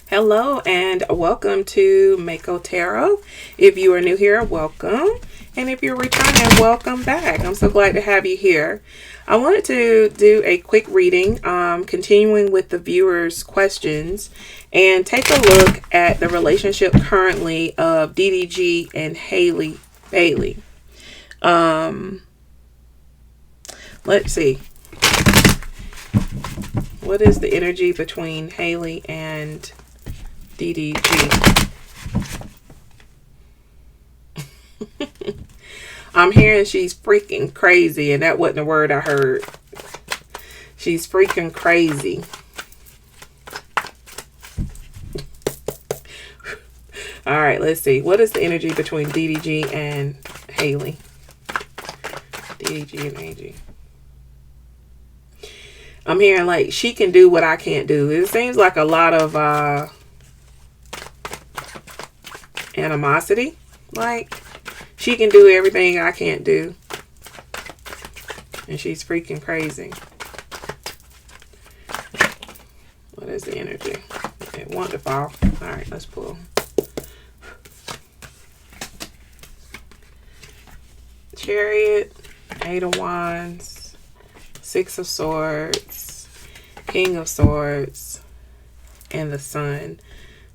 Hello and welcome to Maco Tarot. If you are new here, welcome. And if you're returning, welcome back. I'm so glad to have you here. I wanted to do a quick reading, continuing with the viewers' questions, and take a look at the relationship currently of DDG and Halle Bailey. Let's see. What is the energy between Halle and DDG? I'm hearing she's freaking crazy, and that wasn't the word I heard. She's freaking crazy. All right, let's see. What is the energy between DDG and Halle? DDG and AG. I'm hearing like she can do what I can't do. It seems like a lot of animosity. Like she can do everything I can't do. And she's freaking crazy. What is the energy? Okay, wonderful. Alright, let's pull. Chariot, Eight of Wands, Six of Swords, King of Swords, and the Sun.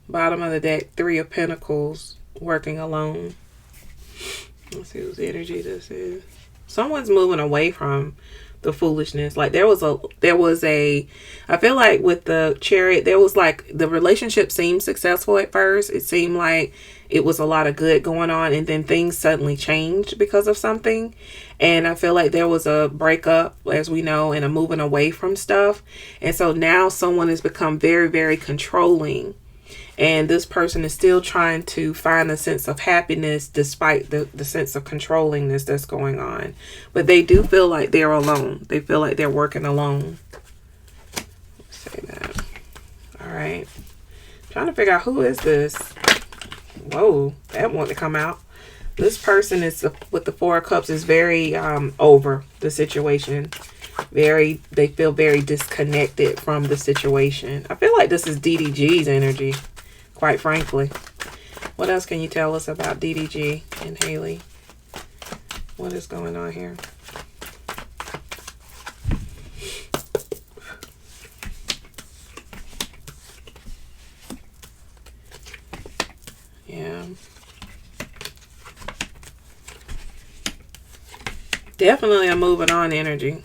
Bottom of the deck, Three of Pentacles, working alone. Let's see whose energy this is. Someone's moving away from the foolishness. Like there was a I feel like with the Chariot, there was like the relationship seemed successful at first. It seemed like it was a lot of good going on, and then things suddenly changed because of something. And I feel like there was a breakup, as we know, and a moving away from stuff. And so now someone has become very, very controlling. And this person is still trying to find a sense of happiness despite the sense of controllingness that's going on. But they do feel like they're alone. They feel like they're working alone. Let's say that. All right. Trying to figure out who is this. Whoa, that wanted to come out. This person is with the Four of Cups is very over the situation. They feel very disconnected from the situation. I feel like this is DDG's energy, quite frankly. What else can you tell us about DDG and Halle? What is going on here? Yeah. Definitely a moving on energy.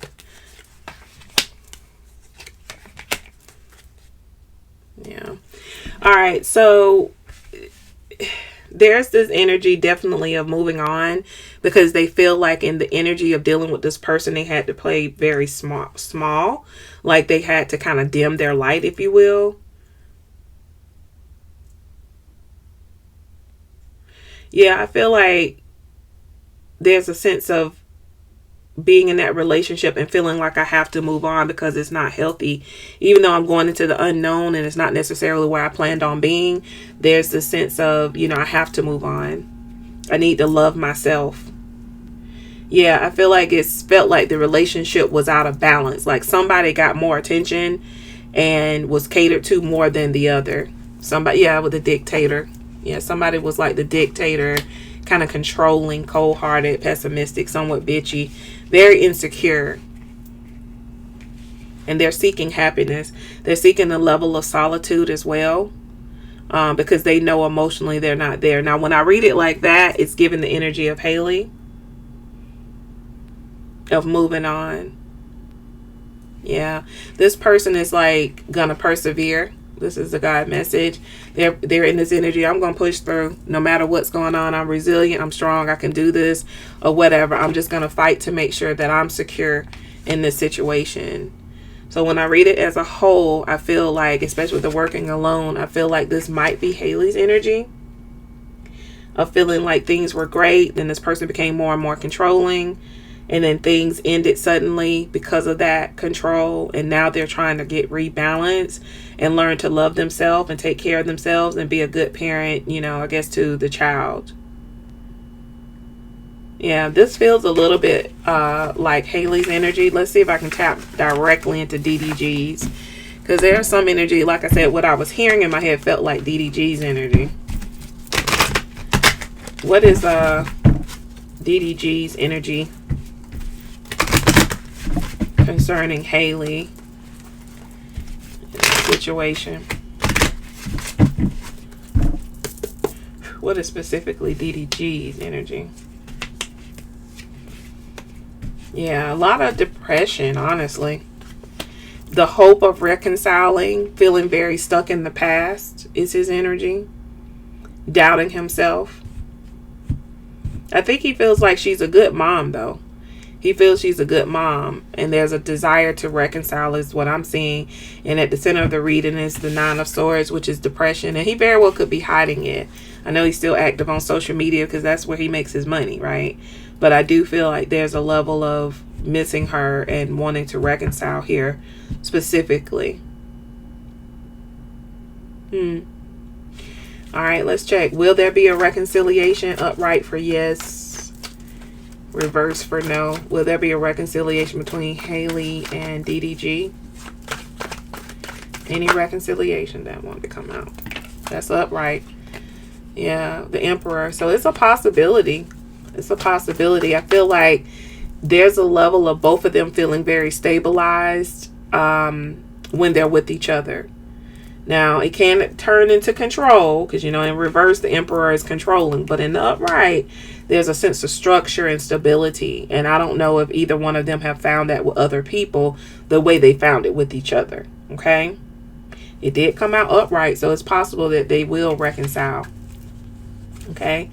Yeah. All right. So there's this energy definitely of moving on because they feel like in the energy of dealing with this person, they had to play very small. Like they had to kind of dim their light, if you will. Yeah, I feel like there's a sense of being in that relationship and feeling like I have to move on because it's not healthy. Even though I'm going into the unknown and it's not necessarily where I planned on being, there's the sense of, I have to move on. I need to love myself. Yeah, I feel like it's felt like the relationship was out of balance. Like somebody got more attention and was catered to more than the other. Somebody, yeah, with the dictator. Yeah, somebody was like the dictator, kind of controlling, cold-hearted, pessimistic, somewhat bitchy, very insecure. And they're seeking happiness. They're seeking a level of solitude as well, because they know emotionally they're not there. Now, when I read it like that, it's giving the energy of Halle, of moving on. Yeah, this person is like gonna persevere. This is the God message. They're in this energy. I'm going to push through no matter what's going on. I'm resilient. I'm strong. I can do this or whatever. I'm just going to fight to make sure that I'm secure in this situation. So when I read it as a whole, I feel like, especially with the working alone, I feel like this might be Halle's energy of feeling like things were great. Then this person became more and more controlling. And then things ended suddenly because of that control. And now they're trying to get rebalanced and learn to love themselves and take care of themselves and be a good parent, I guess, to the child. Yeah, this feels a little bit like Halle's energy. Let's see if I can tap directly into DDG's. Because there's some energy, like I said, what I was hearing in my head felt like DDG's energy. What is DDG's energy concerning Halle situation? What is specifically DDG's energy? Yeah, a lot of depression, honestly. The hope of reconciling, feeling very stuck in the past is his energy. Doubting himself. I think he feels like she's a good mom, though. He feels she's a good mom, and there's a desire to reconcile is what I'm seeing. And at the center of the reading is the Nine of Swords, which is depression, and he very well could be hiding it. I know he's still active on social media because that's where he makes his money, right? But I do feel like there's a level of missing her and wanting to reconcile here specifically. All right, let's check. Will there be a reconciliation? Upright for yes. Reverse for no. Will there be a reconciliation between Halle and DDG? Any reconciliation that wanted to come out? That's upright. Yeah, the Emperor. So it's a possibility. It's a possibility. I feel like there's a level of both of them feeling very stabilized when they're with each other. Now, it can turn into control because, you know, in reverse, the Emperor is controlling. But in the upright, there's a sense of structure and stability. And I don't know if either one of them have found that with other people the way they found it with each other. Okay? It did come out upright, so it's possible that they will reconcile. Okay?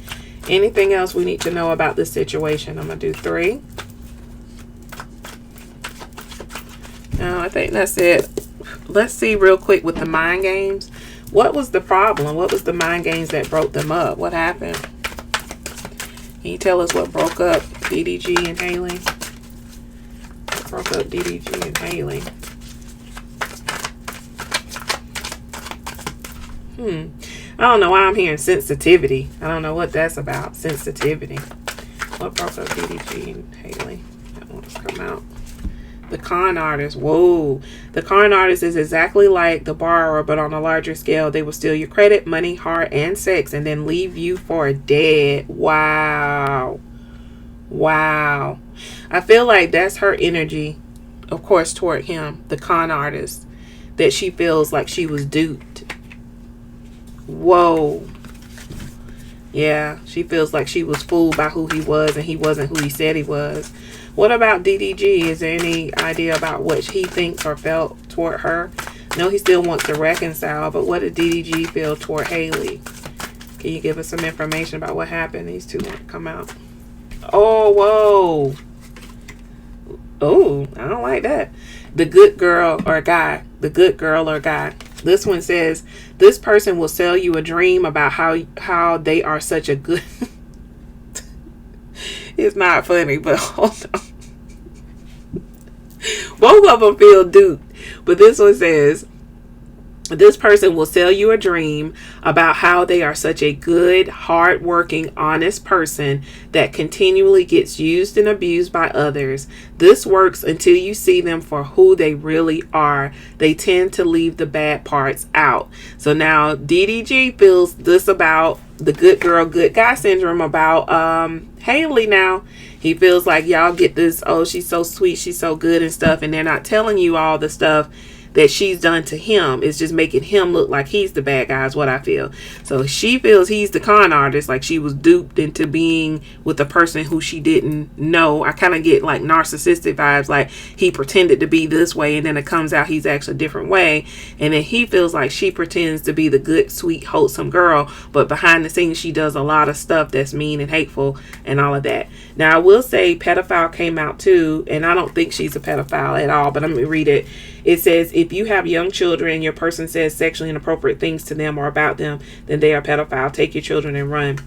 Anything else we need to know about this situation? I'm going to do 3. No, I think that's it. Let's see real quick with the mind games. What was the problem? What was the mind games that broke them up? What happened? Can you tell us what broke up DDG and Halle? What broke up DDG and Halle? I don't know why I'm hearing sensitivity. I don't know what that's about. Sensitivity. What broke up DDG and Halle? That one's come out. The con artist. Whoa. The con artist is exactly like the borrower, but on a larger scale. They will steal your credit, money, heart, and sex, and then leave you for dead. Wow. Wow. I feel like that's her energy, of course, toward him, the con artist, that she feels like she was duped. Whoa. Yeah, she feels like she was fooled by who he was, and he wasn't who he said he was. What about DDG? Is there any idea about what he thinks or felt toward her? No, he still wants to reconcile, but what did DDG feel toward Halle? Can you give us some information about what happened? These two want to come out. Oh, whoa. Oh, I don't like that. The good girl or guy. The good girl or guy. This one says, this person will sell you a dream about how they are such a good... It's not funny, but hold on. Both of them feel duped. But this one says, this person will sell you a dream about how they are such a good, hardworking, honest person that continually gets used and abused by others. This works until you see them for who they really are. They tend to leave the bad parts out. So now DDG feels this about the good girl, good guy syndrome about Halle now. He feels like y'all get this, oh, she's so sweet, she's so good and stuff, and they're not telling you all the stuff that she's done to him. It's just making him look like he's the bad guy is what I feel. So she feels he's the con artist, like she was duped into being with a person who she didn't know. I kind of get like narcissistic vibes, like he pretended to be this way and then it comes out he's actually a different way. And then he feels like she pretends to be the good, sweet, wholesome girl, but behind the scenes she does a lot of stuff that's mean and hateful and all of that. Now I will say pedophile came out too, and I don't think she's a pedophile at all, but let me read it. It says, if you have young children and your person says sexually inappropriate things to them or about them, then they are pedophile. Take your children and run.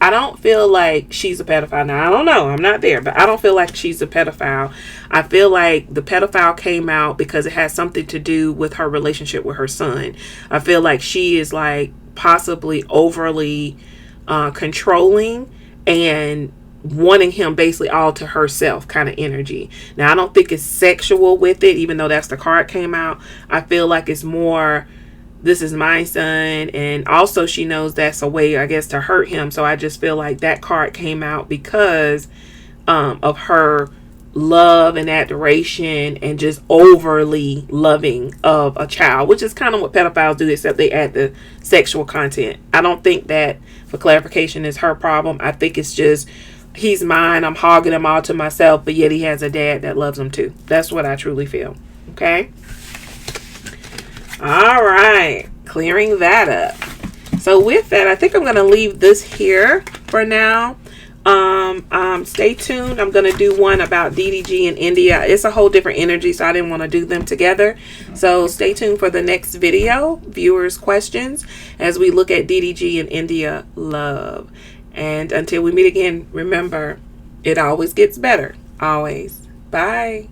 I don't feel like she's a pedophile. Now, I don't know. I'm not there, but I don't feel like she's a pedophile. I feel like the pedophile came out because it has something to do with her relationship with her son. I feel like she is like possibly overly controlling and wanting him basically all to herself kind of energy. Now, I don't think it's sexual with it, even though that's the card came out. I feel like it's more, this is my son, and also she knows that's a way, I guess, to hurt him. So I just feel like that card came out because of her love and adoration and just overly loving of a child, which is kind of what pedophiles do, except they add the sexual content. I don't think that, for clarification, is her problem. I think it's just, he's mine, I'm hogging him all to myself, but yet he has a dad that loves him too. That's what I truly feel. Okay. All right, clearing that up. So with that, I think I'm going to leave this here for now. Stay tuned. I'm going to do one about DDG in India. It's a whole different energy, so I didn't want to do them together. So stay tuned for the next video, viewers' questions, as we look at DDG in India love. And until we meet again, remember, it always gets better. Always. Bye.